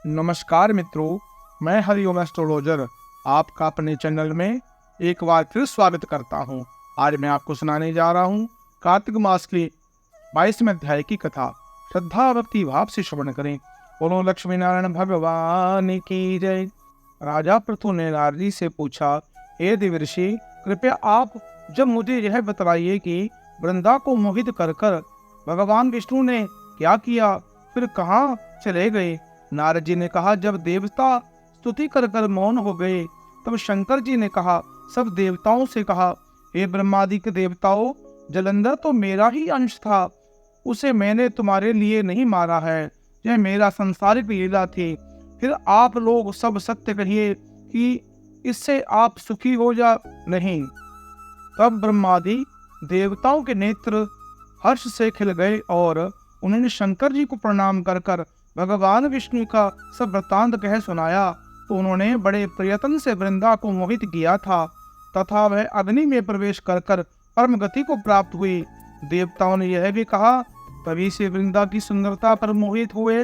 नमस्कार मित्रों, मैं हरिओम एस्ट्रोलॉजर आपका अपने चैनल में एक बार फिर स्वागत करता हूं। आज मैं आपको सुनाने जा रहा हूं कार्तिक मास के 22वें अध्याय की कथा। श्रद्धा भक्ति भाव से श्रवण करें। बोलो लक्ष्मी नारायण भगवान की जय। राजा पृथु ने नारद जी से पूछा, हे देवर्षि, कृपया आप जब मुझे यह बतलाइए कि वृंदा को मोहित कर कर भगवान विष्णु ने क्या किया, फिर कहाँ चले गए। नारद जी ने कहा, जब देवता स्तुति कर कर मौन हो गए तब शंकर जी ने कहा, सब देवताओं से कहा, हे ब्रह्मादिक देवताओं, जलंधर तो मेरा ही अंश था, उसे मैंने तुम्हारे लिए नहीं मारा है, यह मेरा संसारिक लीला थी। फिर आप लोग सब सत्य कहिए कि इससे आप सुखी हो जा नहीं। तब ब्रह्मादि देवताओं के नेत्र हर्ष से खिल गए और उन्होंने शंकर जी को प्रणाम कर कर भगवान विष्णु का सब वृत्तांत कह सुनाया। तो उन्होंने बड़े प्रयत्न से वृंदा को मोहित किया था तथा वह अग्नि में प्रवेश कर कर परम गति को प्राप्त हुई। देवताओं ने यह भी कहा, तभी से वृंदा की सुंदरता पर मोहित हुए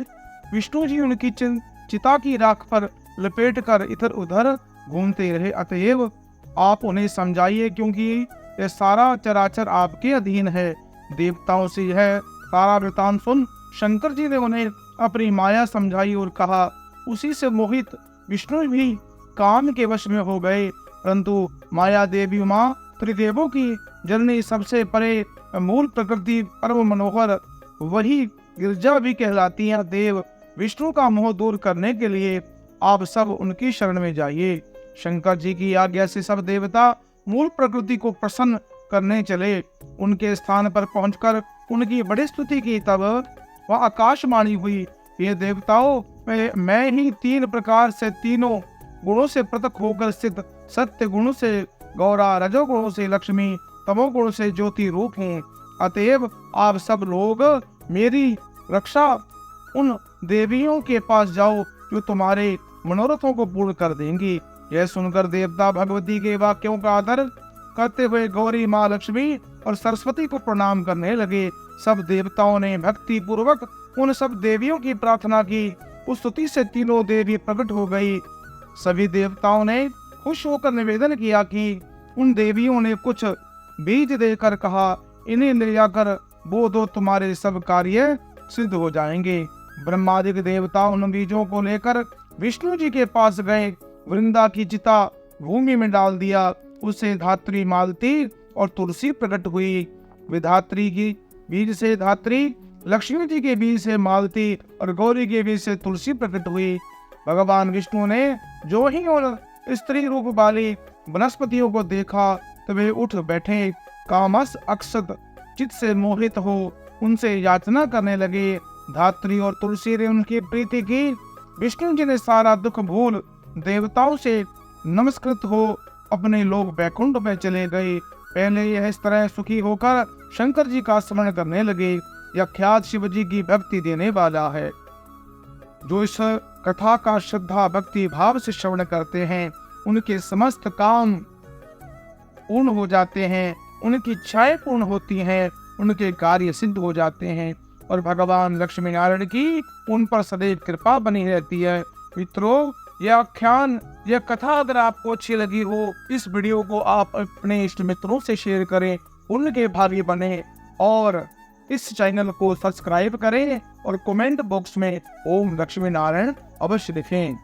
विष्णु जी उनकी चिता की राख पर लपेट कर इधर उधर घूमते रहे। अतएव आप उन्हें समझाइए, क्योंकि यह सारा चराचर आपके अधीन है। देवताओं से यह सारा वृतांत सुन शंकर जी ने उन्हें अपनी माया समझाई और कहा, उसी से मोहित विष्णु भी काम के वश में हो गए। परंतु माया देवी माँ त्रिदेवों की जननी, सबसे परे मूल प्रकृति परम मनोहर, वही गिरजा भी कहलाती है। देव विष्णु का मोह दूर करने के लिए आप सब उनकी शरण में जाइए। शंकर जी की आज्ञा से सब देवता मूल प्रकृति को प्रसन्न करने चले। उनके स्थान पर पहुंचकर उनकी बड़ी स्तुति की। तब वह आकाशवाणी हुई, ये देवताओं, मैं ही तीन प्रकार से तीनों गुणों से पृथक होकर स्थित सत्य गुण से गौरा, रजोगुणों से लक्ष्मी, तमोगुण से ज्योति रूप हूँ। अतएव आप सब लोग मेरी रक्षा उन देवियों के पास जाओ जो तुम्हारे मनोरथों को पूर्ण कर देंगी। यह सुनकर देवता भगवती के वाक्यों का आदर करते हुए गौरी, माँ लक्ष्मी और सरस्वती को प्रणाम करने लगे। सब देवताओं ने भक्ति पूर्वक उन सब देवियों की प्रार्थना की। उस स्तुति से तीनों देवी प्रकट हो गई। सभी देवताओं ने खुश होकर निवेदन किया कि उन देवियों ने कुछ बीज देकर कहा, इन्हें ले जाकर बो दो, तुम्हारे सब कार्य सिद्ध हो जाएंगे। ब्रह्मादिक देवता उन बीजों को लेकर विष्णु जी के पास गए। वृंदा की चिता भूमि में डाल दिया। उससे धात्री, मालती और तुलसी प्रकट हुई। विधात्री की बीज से धात्री, लक्ष्मी जी के बीज से मालती और गौरी के बीज से तुलसी प्रकट हुई। भगवान विष्णु ने जो ही उन स्त्री रूप वाली वनस्पतियों को देखा तो वे उठ बैठे। कामस अक्षत चित्त से मोहित हो उनसे याचना करने लगे। धात्री और तुलसी ने उनकी प्रीति की। विष्णु जी ने सारा दुख भूल देवताओं से नमस्कृत हो अपने लोग बैकुंठ में चले गए। पहले यह इस तरह सुखी होकर शंकर जी का स्मरण करने लगे। यह ख्यात शिव जी की भक्ति देने वाला है। जो इस कथा का श्रद्धा भक्ति भाव से श्रवण करते हैं, उनके समस्त काम पूर्ण हो जाते हैं, उनकी इच्छाएं पूर्ण होती हैं, उनके कार्य सिद्ध हो जाते हैं और भगवान लक्ष्मी नारायण की उन पर सदैव कृपा बनी रहती है। मित्रों, यह आख्यान, यह कथा अगर आपको अच्छी लगी हो, इस वीडियो को आप अपने इष्ट मित्रों से शेयर करें, उनके भागी बने और इस चैनल को सब्सक्राइब करें और कमेंट बॉक्स में ओम लक्ष्मी नारायण अवश्य लिखें।